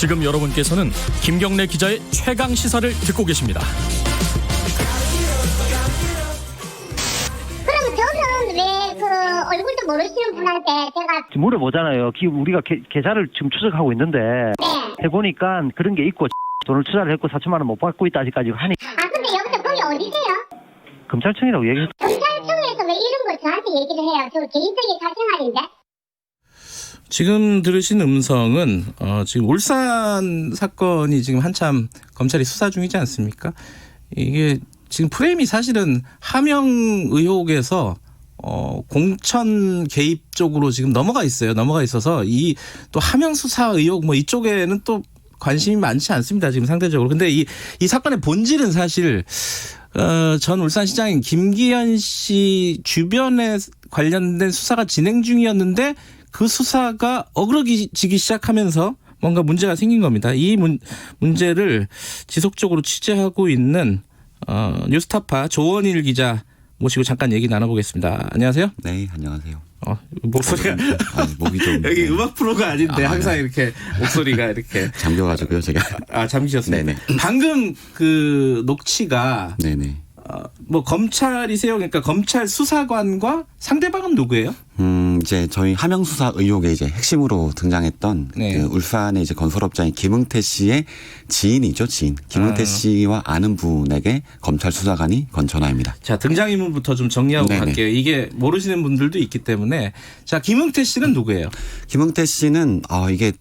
지금 여러분께서는 김경래 기자의 최강 시사를 듣고 계십니다. 그럼 저는 왜 그 얼굴도 모르시는 분한테 제가 물어보잖아요. 우리가 계좌를 지금 추적하고 있는데 네. 해보니까 그런 게 있고 돈을 투자를 했고 4천만 원 못 받고 있다 아직까지 하니 근데 여기서 거기 어디세요? 검찰청이라고 얘기했죠. 경찰청에서 왜 이런 걸 저한테 얘기를 해요? 저 개인적인 사생활인데. 지금 들으신 음성은 지금 울산 사건이 지금 한참 검찰이 수사 중이지 않습니까? 이게 지금 프레임이 사실은 하명 의혹에서 공천 개입 쪽으로 지금 넘어가 있어요. 넘어가 있어서 이 또 하명 수사 의혹 뭐 이쪽에는 또 관심이 많지 않습니다. 지금 상대적으로. 근데 이 사건의 본질은 사실 전 울산시장인 김기현 씨 주변에 관련된 수사가 진행 중이었는데 그 수사가 어그러지기 시작하면서 뭔가 문제가 생긴 겁니다. 이 문제를 지속적으로 취재하고 있는 뉴스타파 조원일 기자 모시고 잠깐 얘기 나눠보겠습니다. 안녕하세요. 네, 안녕하세요. 목소리가 목이 좀 여기 음악 프로가 아닌데 항상 네. 이렇게 목소리가 이렇게 잠겨가지고요, 제가. 잠기셨습니다. 네네. 방금 그 녹취가 네네. 뭐 검찰이세요? 그러니까 검찰 수사관과 상대방은 누구예요? 이제 저희 하명 수사 의혹의 이제 핵심으로 등장했던 네. 그 울산의 이제 건설업자인 김응태 씨의 지인이죠, 지인. 김응태 씨와 아는 분에게 검찰 수사관이 건 전화입니다. 자, 등장인물부터 좀 정리하고 네네. 갈게요. 이게 모르시는 분들도 있기 때문에. 자, 김응태 씨는 누구예요? 김응태 씨는 이게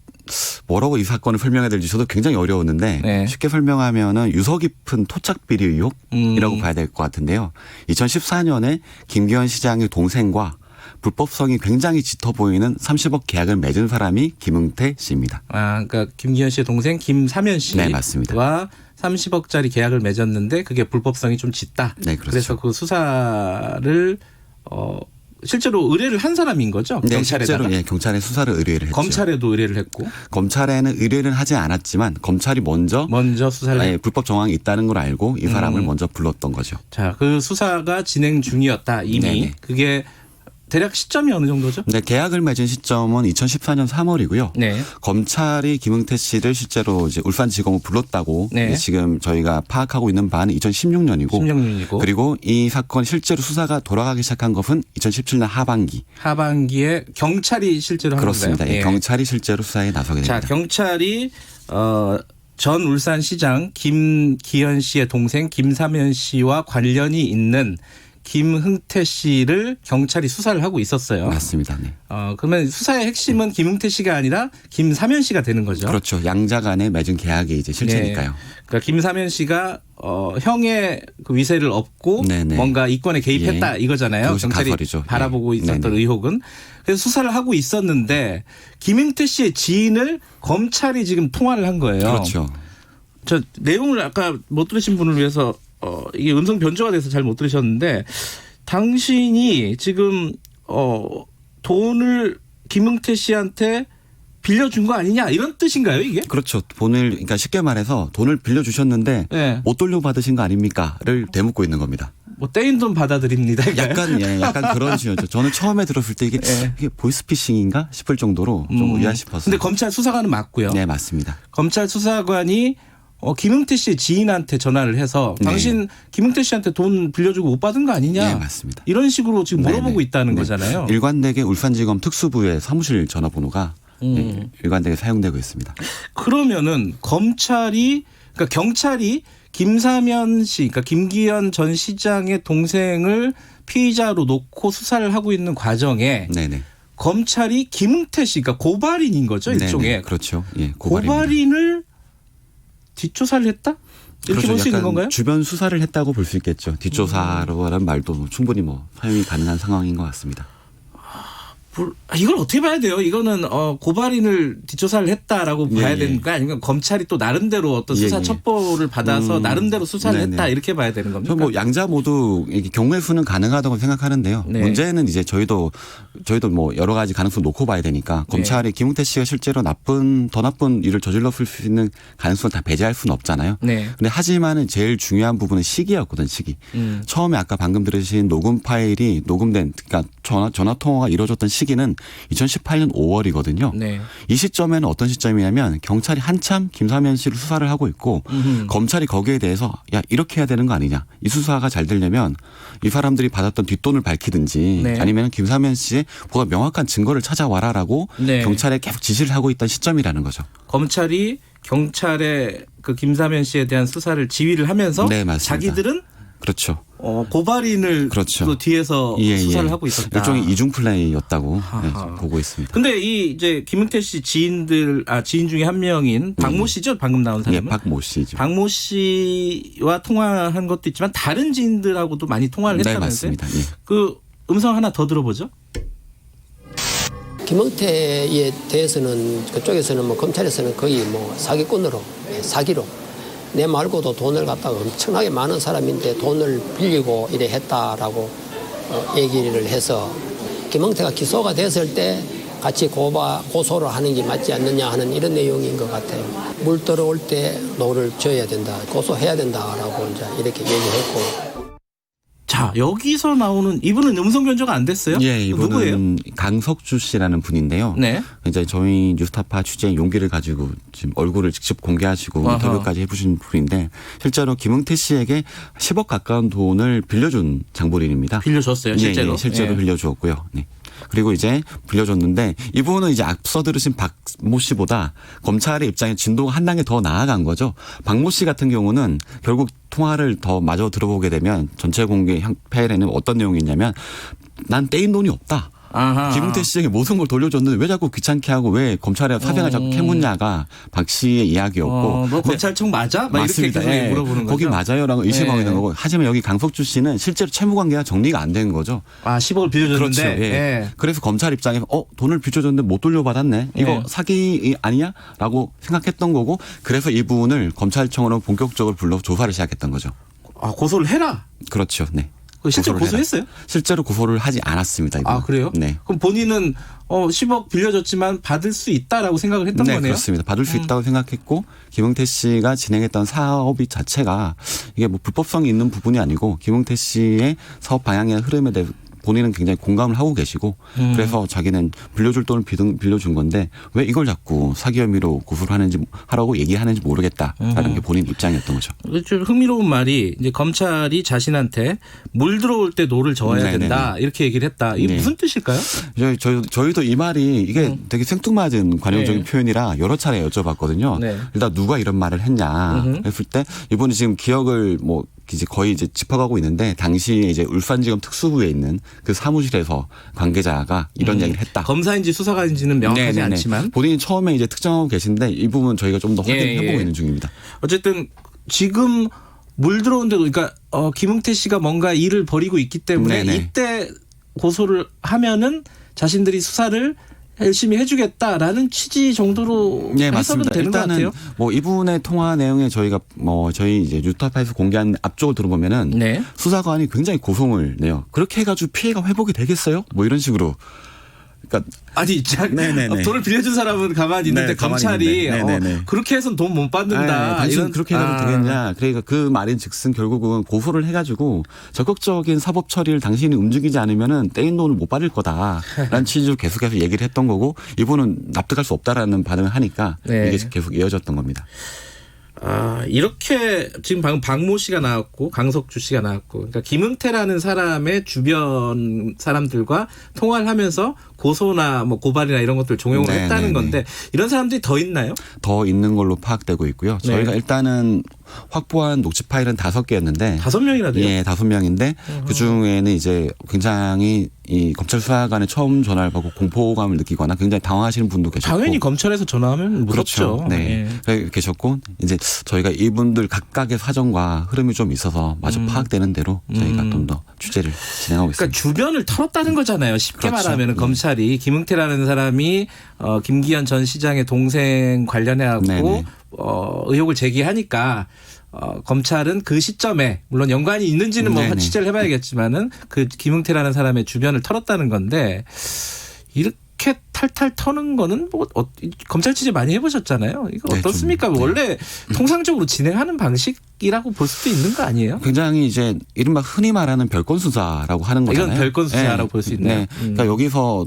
뭐라고 이 사건을 설명해야 될지 저도 굉장히 어려웠는데 네. 쉽게 설명하면은 유서 깊은 토착 비리 의혹이라고 봐야 될 것 같은데요. 2014년에 김기현 시장의 동생과 불법성이 굉장히 짙어 보이는 30억 계약을 맺은 사람이 김응태 씨입니다. 그러니까 김기현 씨의 동생 김사면 씨와 네, 맞습니다. 30억짜리 계약을 맺었는데 그게 불법성이 좀 짙다. 네, 그렇죠. 그래서 그 수사를 실제로 의뢰를 한 사람인 거죠? 네, 경찰에다가. 실제로 경찰에 수사를 의뢰를 했죠. 검찰에도 의뢰를 했고. 검찰에는 의뢰를 하지 않았지만 검찰이 먼저 수사를 불법 정황이 있다는 걸 알고 이 사람을 먼저 불렀던 거죠. 자, 그 수사가 진행 중이었다. 이미. 네네. 그게 대략 시점이 어느 정도죠? 네, 계약을 맺은 시점은 2014년 3월이고요. 네. 검찰이 김응태 씨를 실제로 이제 울산지검을 불렀다고 네. 지금 저희가 파악하고 있는 바는 2016년이고 16년이고. 그리고 이 사건 실제로 수사가 돌아가기 시작한 것은 2017년 하반기. 하반기에 경찰이 실제로 한 그렇습니다. 건가요? 예, 경찰이 실제로 수사에 나서게 됩니다. 자, 경찰이 전 울산시장 김기현 씨의 동생 김사면 씨와 관련이 있는 김응태 씨를 경찰이 수사를 하고 있었어요. 맞습니다. 네. 그러면 수사의 핵심은 김응태 씨가 아니라 김사면 씨가 되는 거죠. 그렇죠. 양자 간에 맺은 계약이 이제 실체니까요. 네. 그러니까 김사면 씨가 형의 그 위세를 업고 네네. 뭔가 이권에 개입했다 이거잖아요. 그것이 경찰이 가설이죠. 바라보고 네. 있었던 네네. 의혹은. 그래서 수사를 하고 있었는데 김응태 씨의 지인을 검찰이 지금 통화를 한 거예요. 그렇죠. 저 내용을 아까 못 들으신 분을 위해서 이게 음성 변조가 돼서 잘 못 들으셨는데 당신이 지금 돈을 김응태 씨한테 빌려준 거 아니냐 이런 뜻인가요 이게? 그렇죠. 그러니까 쉽게 말해서 돈을 빌려주셨는데 네. 못 돌려받으신 거 아닙니까?를 되묻고 있는 겁니다. 뭐 떼인 돈 받아들입니다. 약간 그런 식이었죠. 저는 처음에 들었을 때 이게 보이스피싱인가 싶을 정도로 좀 의아해 싶었어요. 근데 검찰 수사관은 맞고요. 네, 맞습니다. 검찰 수사관이 김응태 씨의 지인한테 전화를 해서 네. 당신 김응태 씨한테 돈 빌려주고 못 받은 거 아니냐? 네, 맞습니다. 이런 식으로 지금 물어보고 네네. 있다는 네. 거잖아요. 일관되게 울산지검 특수부의 사무실 전화번호가 일관되게 사용되고 있습니다. 그러면은 그러니까 경찰이 김사면 씨, 그러니까 김기현 전 시장의 동생을 피의자로 놓고 수사를 하고 있는 과정에 네네. 검찰이 김응태 씨, 그러니까 고발인인 거죠 일종의. 네네. 그렇죠. 예, 고발입니다. 고발인을 뒷조사를 했다? 이렇게 그렇죠. 볼 수 있는 약간 건가요? 주변 수사를 했다고 볼 수 있겠죠. 뒷조사라는 말도 충분히 사용이 가능한 상황인 것 같습니다. 이걸 어떻게 봐야 돼요? 이거는 고발인을 뒷조사를 했다라고 봐야 되는 거 아니면 검찰이 또 나름대로 어떤 수사 첩보를 받아서 나름대로 수사를 네네. 했다 이렇게 봐야 되는 겁니까? 양자 모두 경우의 수는 가능하다고 생각하는데요. 네. 문제는 이제 저희도 여러 가지 가능성 놓고 봐야 되니까 검찰이 김응태 씨가 실제로 더 나쁜 일을 저질렀을 수 있는 가능성을 다 배제할 수는 없잖아요. 네. 근데 하지만은 제일 중요한 부분은 시기였거든, 시기. 처음에 아까 방금 들으신 녹음 파일이 녹음된, 그러니까 전화 통화가 이루어졌던 시기 시기는 2018년 5월이거든요. 네. 이 시점에는 어떤 시점이냐면 경찰이 한참 김사면 씨를 수사를 하고 있고 검찰이 거기에 대해서 야 이렇게 해야 되는 거 아니냐. 이 수사가 잘 되려면 이 사람들이 받았던 뒷돈을 밝히든지 네. 아니면 김사면 씨의 보다 명확한 증거를 찾아와라라고 네. 경찰에 계속 지시를 하고 있던 시점이라는 거죠. 검찰이 경찰의 그 김사면 씨에 대한 수사를 지휘를 하면서 네, 맞습니다. 자기들은 그렇죠. 고발인을 그렇죠. 또 뒤에서 수사를 하고 있었다. 일종의 이중 플레이였다고 하하. 보고 있습니다. 근데 이 이제 김은태 씨 지인 중에 한 명인 박모 씨죠? 방금 나온 예, 사람은. 박모 씨죠. 박모 씨와 통화한 것도 있지만 다른 지인들하고도 많이 통화를 네, 했다면서요? 맞습니다. 예. 그 음성 하나 더 들어보죠. 김은태에 대해서는 그쪽에서는 뭐 검찰에서는 거의 뭐 사기꾼으로 사기로 내 말고도 돈을 갖다가 엄청나게 많은 사람인데 돈을 빌리고 이래 했다라고 얘기를 해서 김은태가 기소가 됐을 때 같이 고소를 하는 게 맞지 않느냐 하는 이런 내용인 것 같아요. 물 들어올 때 노를 져야 된다, 고소해야 된다라고 이제 이렇게 얘기했고. 자, 여기서 나오는 이분은 음성 변조가 안 됐어요? 예, 이분은 누구예요? 강석주 씨라는 분인데요. 네. 이제 저희 뉴스타파 취재의 용기를 가지고 지금 얼굴을 직접 공개하시고 아하. 인터뷰까지 해보신 분인데 실제로 김은태 씨에게 10억 가까운 돈을 빌려준 장본인입니다. 빌려줬어요, 실제로. 예, 실제로 예. 빌려주었고요. 네. 그리고 이제 빌려줬는데 이분은 이제 앞서 들으신 박모 씨보다 검찰의 입장에 진도가 한 단계 더 나아간 거죠. 박모 씨 같은 경우는 결국 통화를 더 마저 들어보게 되면 전체 공개 파일에는 어떤 내용이 있냐면 난 떼인 돈이 없다. 아하. 김은태 씨에게 모든 걸 돌려줬는데 왜 자꾸 귀찮게 하고 왜 검찰에 사생활 자꾸 캐묻냐가 박 씨의 이야기였고. 너 검찰청 맞아? 막 맞습니다. 이렇게 계속 예. 물어보는 거죠. 거기 맞아요라고 의심하고 예. 있는 거고. 하지만 여기 강석주 씨는 실제로 채무관계가 정리가 안 된 거죠. 10억을 빌려줬는데. 그렇죠. 예. 예. 그래서 검찰 입장에 돈을 빌려줬는데 못 돌려받았네. 이거 예. 사기 아니야? 라고 생각했던 거고. 그래서 이분을 검찰청으로 본격적으로 불러 조사를 시작했던 거죠. 고소를 해라. 그렇죠. 네. 실제로 고소를 해라. 고소했어요? 실제로 고소를 하지 않았습니다. 이분은. 그래요? 네. 그럼 본인은 10억 빌려줬지만 받을 수 있다라고 생각을 했던 네, 거네요? 그렇습니다. 받을 수 있다고 생각했고 김은태 씨가 진행했던 사업이 자체가 이게 뭐 불법성이 있는 부분이 아니고 김은태 씨의 사업 방향이나 흐름에 대해 본인은 굉장히 공감을 하고 계시고 그래서 자기는 빌려줄 돈을 빌려준 건데 왜 이걸 자꾸 사기 혐의로 고소를 하라고 얘기하는지 모르겠다라는 게 본인 입장이었던 거죠. 좀 흥미로운 말이 이제 검찰이 자신한테 물 들어올 때 노를 저어야 네네네. 된다 이렇게 얘기를 했다. 이게 네. 무슨 뜻일까요? 저희도 이 말이 이게 되게 생뚱맞은 관용적인 네. 표현이라 여러 차례 여쭤봤거든요. 네. 일단 누가 이런 말을 했냐 했을 때 이분이 지금 기억을 이제 거의 이제 짚어가고 있는데 당시에 이제 울산지검 특수부에 있는 그 사무실에서 관계자가 이런 얘기를 했다. 검사인지 수사관인지는 명확하지 네네네. 않지만 본인이 처음에 이제 특정하고 계신데 이 부분 저희가 좀 더 확인해보고 있는 중입니다. 어쨌든 지금 물 들어온데도 그러니까 김은태 씨가 뭔가 일을 벌이고 있기 때문에 네네. 이때 고소를 하면은 자신들이 수사를 열심히 해주겠다라는 취지 정도로 네, 해석은 맞습니다. 되는 것 일단은 같아요. 이분의 통화 내용에 저희가 저희 이제 뉴스타파에서 공개한 앞쪽을 들어보면은 네. 수사관이 굉장히 고성을 내요. 그렇게 해가지고 피해가 회복이 되겠어요? 이런 식으로. 그러니까 아니, 네네네. 돈을 빌려준 사람은 가만히 있는데 네, 가만히 검찰이 있는데. 네네네. 그렇게 해서는 돈 못 받는다. 당신 그렇게 해가지고 되겠냐. 그러니까 그 말인 즉슨 결국은 고소를 해가지고 적극적인 사법 처리를 당신이 움직이지 않으면은 떼인 돈을 못 받을 거다라는 취지로 계속해서 얘기를 했던 거고 이분은 납득할 수 없다라는 반응을 하니까 네. 이게 계속 이어졌던 겁니다. 이렇게 지금 방금 박모 씨가 나왔고 강석주 씨가 나왔고 그러니까 김은태라는 사람의 주변 사람들과 통화를 하면서 고소나 고발이나 이런 것들 종용을 네, 했다는 네, 건데 네. 이런 사람들이 더 있나요? 더 있는 걸로 파악되고 있고요. 네. 저희가 일단은 확보한 녹취 파일은 5개였는데 5명이나 돼요? 예, 5명인데 그 중에는 이제 굉장히 이 검찰 수사관의 처음 전화를 받고 공포감을 느끼거나 굉장히 당황하시는 분도 계셨고 당연히 검찰에서 전화하면 무섭죠. 그렇죠. 네. 계셨고 이제 저희가 이분들 각각의 사정과 흐름이 좀 있어서 마저 파악되는 대로 저희가 좀 더 취재를 진행하고 그러니까 있습니다. 주변을 털었다는 거잖아요. 쉽게 그렇죠. 말하면 검찰이 김은태라는 사람이 김기현 전 시장의 동생 관련해갖고 네네. 의혹을 제기하니까 검찰은 그 시점에 물론 연관이 있는지는 네네. 취재를 해봐야겠지만은 그 김은태라는 사람의 주변을 털었다는 건데 이렇게 탈탈 터는 거는 뭐 검찰 취재 많이 해보셨잖아요. 이거 네, 어떻습니까? 좀, 네. 원래 통상적으로 진행하는 방식이라고 볼 수도 있는 거 아니에요? 굉장히 이제 이른바 흔히 말하는 별건 수사라고 하는 거잖아요. 이건 별건 수사라고 볼 수 있네요. 네. 그러니까 여기서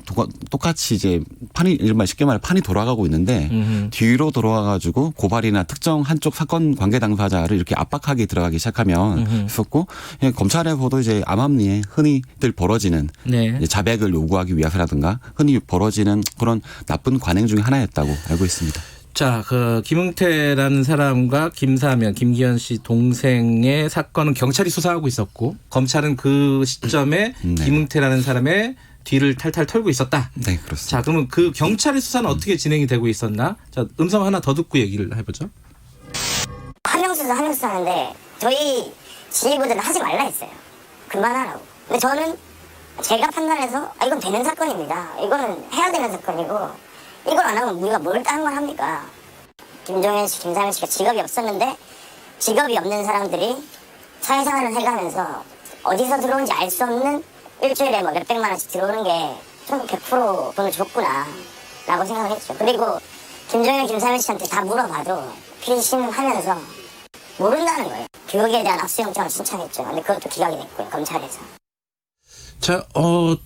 똑같이 이제 판이 이른바 쉽게 말해 판이 돌아가고 있는데 뒤로 돌아와가지고 고발이나 특정 한쪽 사건 관계 당사자를 이렇게 압박하게 들어가기 시작하면 했었고 검찰에서도 이제 암암리에 흔히들 벌어지는 네. 이제 자백을 요구하기 위해서라든가 흔히 벌어지는 그런 나쁜 관행 중에 하나였다고 알고 있습니다. 자, 그 김응태라는 사람과 김사면, 김기현 씨 동생의 사건은 경찰이 수사하고 있었고 검찰은 그 시점에 네. 김응태라는 사람의 뒤를 탈탈 털고 있었다. 네, 그렇습니다. 자, 그러면 그 경찰의 수사는 어떻게 진행이 되고 있었나? 자, 음성 하나 더 듣고 얘기를 해보죠. 하명수사 하는데 저희 지휘부들은 하지 말라 했어요. 그만하라고. 근데 저는 제가 판단해서 이건 되는 사건입니다. 이거는 해야 되는 사건이고 이걸 안 하면 우리가 뭘 다른 걸 합니까? 김종현 씨, 김사면 씨가 직업이 없었는데 직업이 없는 사람들이 사회생활을 해가면서 어디서 들어온지 알 수 없는 일주일에 뭐 몇백만 원씩 들어오는 게 좀 100% 돈을 줬구나 라고 생각을 했죠. 그리고 김종현, 김사면 씨한테 다 물어봐도 피신하면서 모른다는 거예요. 그거에 대한 압수영장을 신청했죠. 근데 그것도 기각이 됐고요. 검찰에서. 자,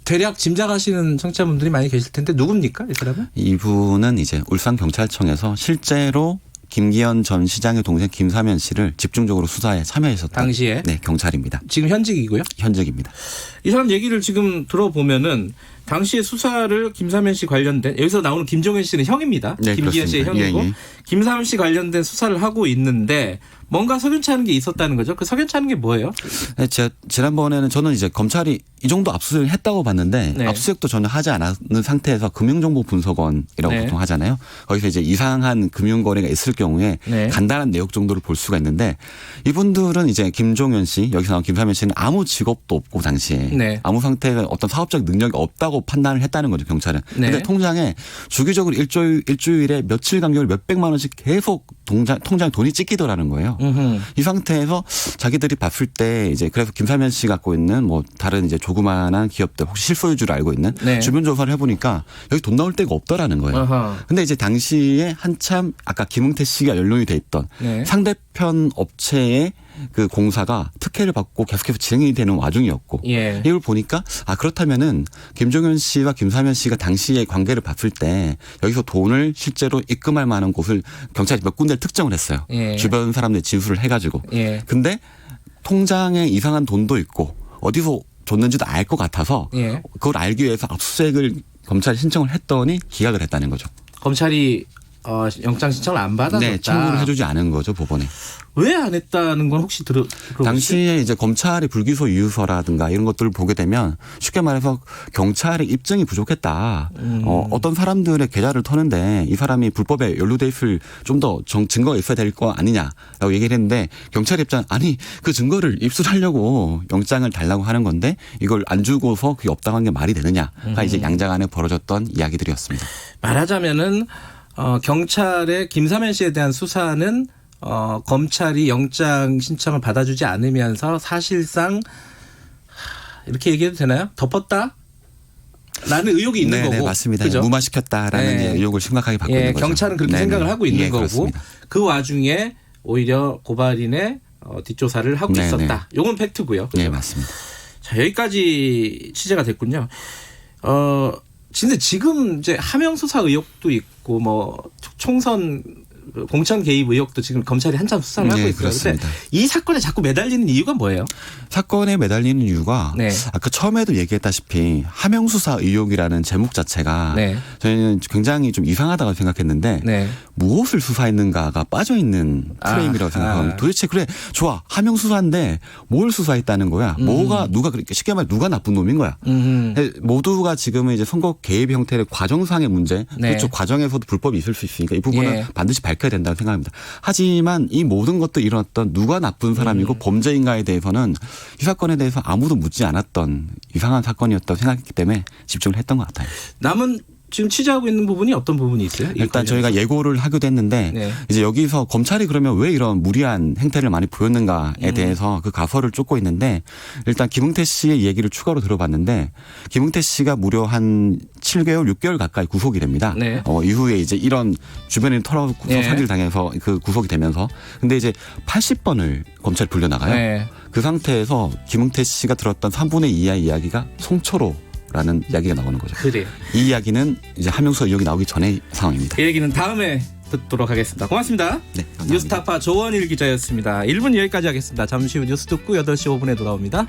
대략 짐작하시는 청취자분들이 많이 계실 텐데 누굽니까, 이 사람은? 이분은 이제 울산경찰청에서 실제로 김기현 전 시장의 동생 김사면 씨를 집중적으로 수사에 참여했었던 당시에? 네, 경찰입니다. 지금 현직이고요. 현직입니다. 이 사람 얘기를 지금 들어보면은 당시에 수사를 김사면 씨 관련된 여기서 나오는 김종현 씨는 형입니다. 네, 김기현 씨의 그렇습니다. 형이고 예, 예. 김사면 씨 관련된 수사를 하고 있는데 뭔가 석연치 않은 게 있었다는 거죠. 그 석연치 않은 게 뭐예요? 네, 제가 지난번에는 저는 이제 검찰이 이 정도 압수수색을 했다고 봤는데 네. 압수수색도 전혀 하지 않았는 상태에서 금융정보분석원이라고 네. 보통 하잖아요. 거기서 이제 이상한 금융거래가 있을 경우에 네. 간단한 내역 정도를 볼 수가 있는데 이분들은 이제 김종현 씨 여기서 나온 김사면 씨는 아무 직업도 없고 당시에 네. 아무 상태가 어떤 사업적 능력이 없다고 판단을 했다는 거죠 경찰은. 네. 근데 통장에 주기적으로 일주일에 며칠 간격을 몇백만 원씩 계속 통장에 돈이 찍히더라는 거예요. 이 상태에서 자기들이 봤을 때 이제 그래서 김사면 씨 갖고 있는 뭐 다른 이제 조그마한 기업들 혹시 실소유주를 알고 있는 네. 주변 조사를 해보니까 여기 돈 나올 데가 없더라는 거예요. 어허. 근데 이제 당시에 한참 아까 김응태 씨가 연루이 돼 있던 네. 상대편 업체의 그 공사가 특혜를 받고 계속해서 진행이 되는 와중이었고 예. 이걸 보니까 그렇다면은 김종현 씨와 김사면 씨가 당시의 관계를 봤을 때 여기서 돈을 실제로 입금할 만한 곳을 경찰이 몇 군데를 특정을 했어요. 예. 주변 사람들 진술을 해가지고. 예. 근데 통장에 이상한 돈도 있고 어디서 줬는지도 알 것 같아서 예. 그걸 알기 위해서 압수수색을 검찰이 신청을 했더니 기각을 했다는 거죠. 검찰이 영장 신청을 안 받아줬다. 네, 청구를 해주지 않은 거죠 법원에. 왜 안 했다는 건 혹시 들어보셨어요? 당시에 이제 검찰이 불기소 이유서라든가 이런 것들을 보게 되면 쉽게 말해서 경찰의 입증이 부족했다. 어떤 사람들의 계좌를 터는데 이 사람이 불법에 연루돼 있을 좀 더 증거가 있어야 될 거 아니냐라고 얘기를 했는데 경찰 입장 아니 그 증거를 입수하려고 영장을 달라고 하는 건데 이걸 안 주고서 그게 없다고 한 게 말이 되느냐가 이제 양자간에 벌어졌던 이야기들이었습니다. 말하자면은 경찰의 김사면 씨에 대한 수사는 검찰이 영장 신청을 받아주지 않으면서 사실상 이렇게 얘기해도 되나요? 덮었다? 라는 의혹이 있는 거고. 네, 맞습니다. 그죠? 무마시켰다라는 네. 의혹을 심각하게 받고 있는 거죠. 경찰은 그렇게 네네. 생각을 하고 있는 예, 거고 그렇습니다. 그 와중에 오히려 고발인의 뒷조사를 하고 네네. 있었다. 이건 팩트고요. 그죠? 네, 맞습니다. 자, 여기까지 취재가 됐군요. 근데 지금 이제 하명 수사 의혹도 있고 뭐 총선 공천 개입 의혹도 지금 검찰이 한참 수사를 하고 네, 있어요. 그런데 그렇습니다. 이 사건에 자꾸 매달리는 이유가 뭐예요? 사건에 매달리는 이유가 네. 아까 처음에도 얘기했다시피 하명수사 의혹이라는 제목 자체가 네. 저희는 굉장히 좀 이상하다고 생각했는데 네. 무엇을 수사했는가가 빠져있는 프레임이라고 생각합니다. 도대체 그래 좋아 하명수사인데 뭘 수사했다는 거야. 뭐가 누가 그렇게 쉽게 말해 누가 나쁜 놈인 거야. 모두가 지금은 이제 선거 개입 형태의 과정상의 문제 네. 그렇죠. 과정에서도 불법이 있을 수 있으니까 이 부분은 예. 반드시 밝혀야 된다고 생각합니다. 하지만 이 모든 것도 일어났던 누가 나쁜 사람이고 범죄인가에 대해서는 이 사건에 대해서 아무도 묻지 않았던 이상한 사건이었다고 생각했기 때문에 집중을 했던 것 같아요. 남은 지금 취재하고 있는 부분이 어떤 부분이 있어요? 일단 저희가 예고를 하기도 했는데 네. 이제 여기서 검찰이 그러면 왜 이런 무리한 행태를 많이 보였는가에 대해서 그 가설을 쫓고 있는데 일단 김응태 씨의 얘기를 추가로 들어봤는데 김응태 씨가 무려 한 7개월, 6개월 가까이 구속이 됩니다. 네. 이후에 이제 이런 주변인 털어서 네. 사기를 당해서 그 구속이 되면서 근데 이제 80번을 검찰이 불려나가요. 네. 그 상태에서 김응태 씨가 들었던 3분의 2의 이야기가 송초로라는 이야기가 나오는 거죠. 그래요. 이 이야기는 이제 하명수 의혹이 나오기 전의 상황입니다. 그 얘기는 다음에 듣도록 하겠습니다. 고맙습니다. 네, 감사합니다. 뉴스타파 조원일 기자였습니다. 1분 여기까지 하겠습니다. 잠시 후 뉴스 듣고 8시 5분에 돌아옵니다.